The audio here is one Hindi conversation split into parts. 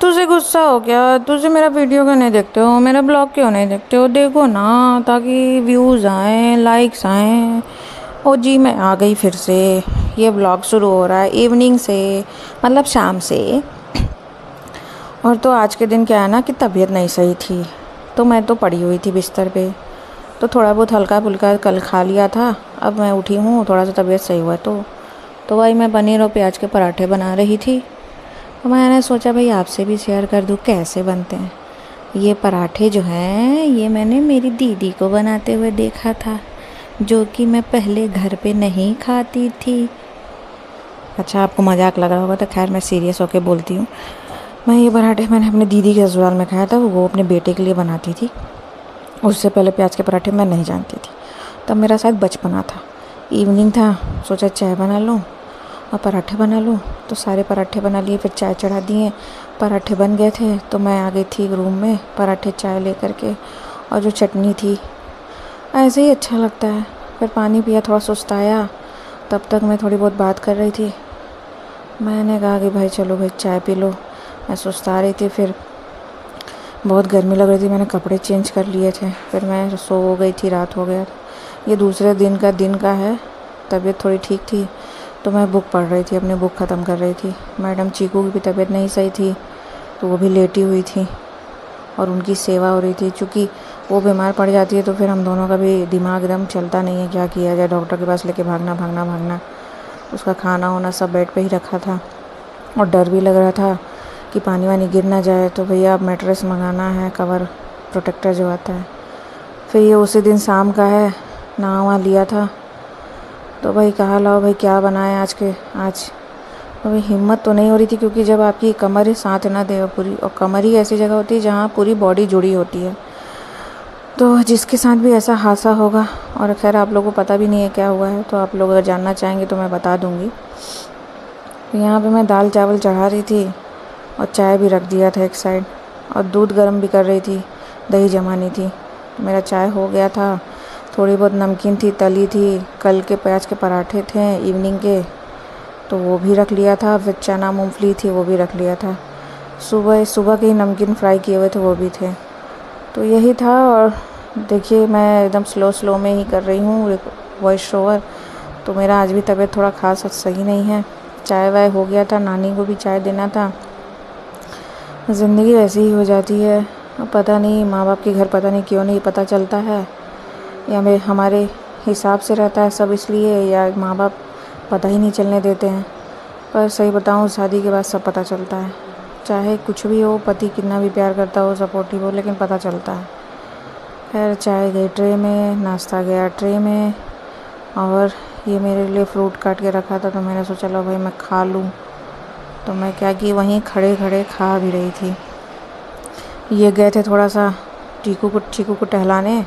तुझे गुस्सा हो गया? तुझे मेरा वीडियो क्यों नहीं देखते हो, मेरा ब्लॉग क्यों नहीं देखते हो? देखो ना, ताकि व्यूज़ आएँ, लाइक्स आएँ। ओ जी, मैं आ गई फिर से। ये ब्लॉग शुरू हो रहा है इवनिंग से, मतलब शाम से। और तो आज के दिन क्या है ना कि तबीयत नहीं सही थी, तो मैं तो पड़ी हुई थी बिस्तर पे। तो थोड़ा बहुत हल्का फुल्का कल खा लिया था। अब मैं उठी हूँ, थोड़ा सा तबीयत सही हुआ तो वही मैं पनीर और प्याज के पराठे बना रही थी। तो मैंने सोचा भाई आपसे भी शेयर कर दूँ कैसे बनते हैं ये पराठे। जो हैं ये मैंने मेरी दीदी को बनाते हुए देखा था, जो कि मैं पहले घर पे नहीं खाती थी। अच्छा, आपको मजाक लग रहा होगा, तो खैर मैं सीरियस होके बोलती हूँ। मैं ये पराठे मैंने अपने दीदी के ससुराल में खाया था, वो अपने बेटे के लिए बनाती थी। उससे पहले प्याज के पराठे मैं नहीं जानती थी। तब मेरा शायद बचपना था, इवनिंग था, सोचा चाय बना लूँ और पराठे बना लूँ। तो सारे पराठे बना लिए, फिर चाय चढ़ा दिए। पराठे बन गए थे तो मैं आ गई थी रूम में पराठे चाय लेकर के, और जो चटनी थी। ऐसे ही अच्छा लगता है। फिर पानी पिया, थोड़ा सुस्ताया। तब तक मैं थोड़ी बहुत बात कर रही थी। मैंने कहा कि भाई चलो भाई चाय पी लो। मैं सुस्ता रही थी, फिर बहुत गर्मी लग रही थी, मैंने कपड़े चेंज कर लिए थे। फिर मैं सो गई थी, रात हो गया। ये दूसरे दिन का है। तबीयत थोड़ी ठीक थी तो मैं बुक पढ़ रही थी, अपनी बुक ख़त्म कर रही थी। मैडम चीकू की भी तबीयत नहीं सही थी, तो वो भी लेटी हुई थी और उनकी सेवा हो रही थी। चूँकि वो बीमार पड़ जाती है तो फिर हम दोनों का भी दिमाग एकदम चलता नहीं है, क्या किया जाए। डॉक्टर के पास लेके भागना भागना भागना। उसका खाना वाना सब बेड पे ही रखा था, और डर भी लग रहा था कि पानी वानी गिर ना जाए। तो भैया अब मैट्रेस मंगाना है, कवर प्रोटेक्टर जो आता है। फिर ये उसी दिन शाम का है, नहा लिया था। तो भाई कहा लाओ भाई क्या बनाए आज तो भाई हिम्मत तो नहीं हो रही थी, क्योंकि जब आपकी कमर ही साथ ना दे पूरी, और कमर ही ऐसी जगह होती है जहाँ पूरी बॉडी जुड़ी होती है। तो जिसके साथ भी ऐसा हादसा होगा, और खैर आप लोगों को पता भी नहीं है क्या हुआ है, तो आप लोग अगर जानना चाहेंगे तो मैं बता दूँगी। तो यहाँ पे मैं दाल चावल चढ़ा रही थी और चाय भी रख दिया था एक साइड, और दूध गर्म भी कर रही थी, दही जमानी थी। तो मेरा चाय हो गया था। थोड़ी बहुत नमकीन थी, तली थी, कल के प्याज के पराठे थे इवनिंग के, तो वो भी रख लिया था। फिर चना मूंगफली थी, वो भी रख लिया था। सुबह के ही नमकीन फ्राई किए हुए थे, वो भी थे। तो यही था। और देखिए मैं एकदम स्लो में ही कर रही हूँ वॉइस ओवर। तो मेरा आज भी तबीयत थोड़ा खास सही नहीं है। चाय वाय हो गया था, नानी को भी चाय देना था। ज़िंदगी ऐसी ही हो जाती है। अब पता नहीं माँ बाप के घर पता नहीं क्यों नहीं पता चलता है, या मैं हमारे हिसाब से रहता है सब इसलिए, या माँ बाप पता ही नहीं चलने देते हैं। पर सही बताऊँ, शादी के बाद सब पता चलता है। चाहे कुछ भी हो, पति कितना भी प्यार करता हो, सपोर्टिव हो, लेकिन पता चलता है। खैर चाय गई ट्रे में, नाश्ता गया ट्रे में, और ये मेरे लिए फ्रूट काट के रखा था, तो मैंने सोचा लो भाई मैं खा लूँ। तो मैं क्या कि वहीं खड़े खड़े खा भी रही थी। ये गए थे थोड़ा सा चीकू को टहलाने,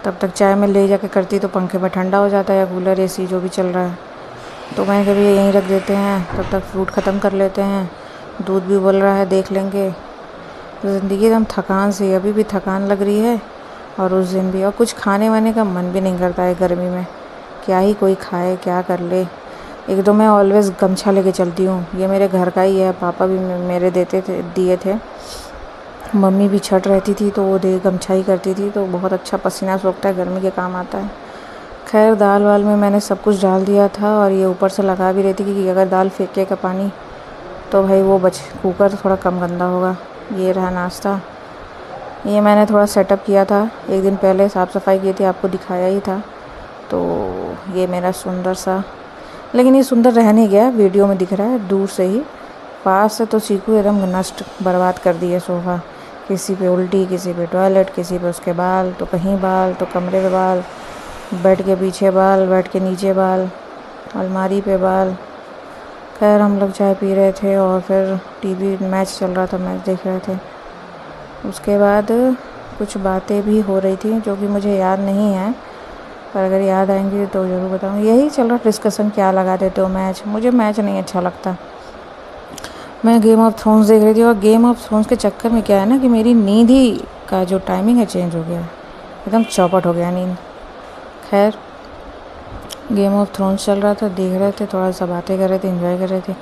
तब तक चाय में ले जाके करती तो पंखे में ठंडा हो जाता है, या कूलर एसी जो भी चल रहा है। तो मैंने कभी यहीं रख देते हैं, तब तक फ्रूट ख़त्म कर लेते हैं। दूध भी उबल रहा है, देख लेंगे। ज़िंदगी एकदम थकान से, अभी भी थकान लग रही है, और उस दिन भी। और कुछ खाने वाने का मन भी नहीं करता है गर्मी में। क्या ही कोई खाए, क्या कर ले। एक तो मैं ऑलवेज़ गमछा लेके चलती हूँ, ये मेरे घर का ही है, पापा भी मेरे दिए थे। मम्मी भी छट रहती थी तो वो गमछा ही करती थी, तो बहुत अच्छा पसीना सूखता है, गर्मी के काम आता है। खैर दाल वाल में मैंने सब कुछ डाल दिया था, और ये ऊपर से लगा भी रही थी कि अगर दाल फेंकेगा पानी तो भाई वो कुकर थोड़ा कम गंदा होगा। ये रहा नाश्ता। ये मैंने थोड़ा सेटअप किया था, एक दिन पहले साफ़ सफाई की थी, आपको दिखाया ही था। तो ये मेरा सुंदर सा, लेकिन ये सुंदर रह नहीं गया, वीडियो में दिख रहा है दूर से ही। पास से तो चीकू एकदम नष्ट बर्बाद कर दिए सोफ़ा। किसी पे उल्टी, किसी पे टॉयलेट, किसी पे उसके बाल, तो कहीं बाल, तो कमरे पे बाल, बेड के पीछे बाल, बेड के नीचे बाल, अलमारी पे बाल। खैर हम लोग चाय पी रहे थे, और फिर टीवी मैच चल रहा था, मैच देख रहे थे। उसके बाद कुछ बातें भी हो रही थी जो कि मुझे याद नहीं है, पर अगर याद आएंगी तो ज़रूर बताऊँगी। यही चल रहा डिस्कशन, क्या लगा देते हो मैच। मुझे मैच नहीं अच्छा लगता। मैं गेम ऑफ थ्रोन्स देख रही थी, और गेम ऑफ थ्रोन्स के चक्कर में क्या है ना कि मेरी नींद ही का जो टाइमिंग है चेंज हो गया, एकदम चौपट हो गया नींद। खैर गेम ऑफ थ्रोन्स चल रहा था, देख रहे थे, थोड़ा सा बातें कर रहे थे, एंजॉय कर रहे थे।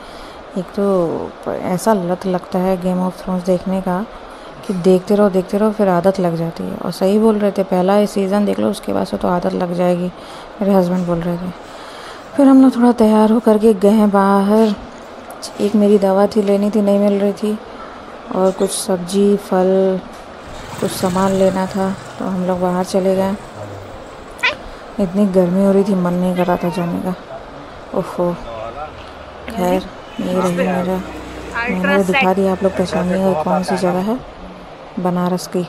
एक तो ऐसा लत लगता है गेम ऑफ थ्रोन्स देखने का कि देखते रहो फिर आदत लग जाती है। और सही बोल रहे थे, पहला सीज़न देख लो उसके बाद से तो आदत लग जाएगी, मेरे हस्बैंड बोल रहे थे। फिर हम लोग थोड़ा तैयार हो करके गए बाहर। एक मेरी दवा थी लेनी थी, नहीं मिल रही थी, और कुछ सब्जी फल कुछ सामान लेना था, तो हम लोग बाहर चले गए। इतनी गर्मी हो रही थी, मन नहीं कर रहा था जाने का। ओहो, खैर ये रही मेरा, मैंने तो दिखा दिया, आप लोग पहचानिएगा कौन सी जगह है, बनारस की।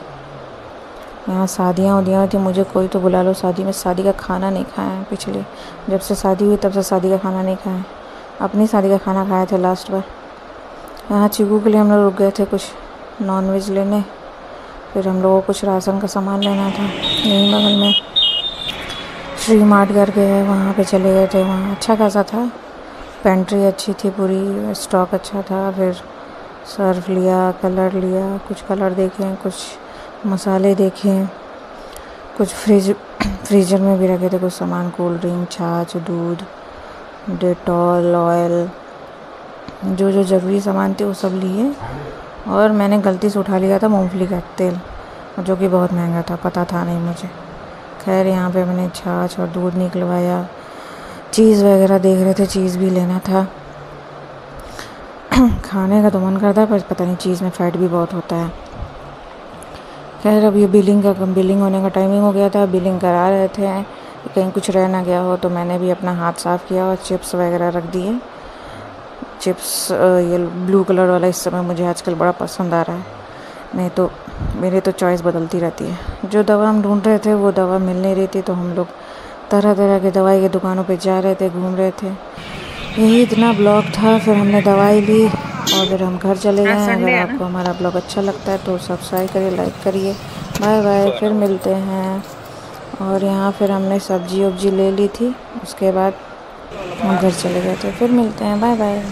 यहाँ शादियाँ उदियाँ थी, मुझे कोई तो बुला लो शादी में, शादी का खाना नहीं खाया है पिछले, जब से शादी हुई तब से शादी का खाना नहीं खाया है। अपनी शादी का खाना खाए थे लास्ट बार। यहाँ चीकू के लिए हम लोग रुक गए थे कुछ नॉनवेज लेने, फिर हम लोगों को कुछ राशन का सामान लेना था। यहीं बगल में श्री मार्ट करके है, वहाँ पे चले गए थे। वहाँ अच्छा खासा था, पेंट्री अच्छी थी, पूरी स्टॉक अच्छा था। फिर सर्फ लिया, कलर लिया, कुछ कलर देखे, कुछ मसाले देखे, कुछ फ्रीजर में भी रखे थे कुछ सामान, कोल्ड ड्रिंक, छाछ, दूध, डेटॉल, ऑयल, जो जो ज़रूरी सामान थे वो सब लिए। और मैंने गलती से उठा लिया था मूंगफली का तेल, जो कि बहुत महंगा था, पता था नहीं मुझे। खैर यहाँ पे मैंने छाछ और दूध निकलवाया। चीज़ वगैरह देख रहे थे, चीज़ भी लेना था। खाने का तो मन करता है पर पता नहीं चीज़ में फ़ैट भी बहुत होता है। खैर अब ये बिलिंग होने का टाइमिंग हो गया था, बिलिंग करा रहे थे, कहीं कुछ रह ना गया हो, तो मैंने भी अपना हाथ साफ़ किया और चिप्स वगैरह रख दिए। चिप्स ये ब्लू कलर वाला इस समय मुझे आजकल बड़ा पसंद आ रहा है, नहीं तो मेरे तो चॉइस बदलती रहती है। जो दवा हम ढूंढ रहे थे वो दवा मिल नहीं रही थी, तो हम लोग तरह तरह के दवाई की दुकानों पे जा रहे थे, घूम रहे थे। यही इतना ब्लॉग था। फिर हमने दवाई ली और फिर हम घर चले गए। अगर आपको हमारा ब्लॉग अच्छा लगता है तो सब्सक्राइब करिए, लाइक करिए। बाय बाय, फिर मिलते हैं। और यहाँ फिर हमने सब्जी वब्जी ले ली थी, उसके बाद हम घर चले गए थे। फिर मिलते हैं, बाय बाय।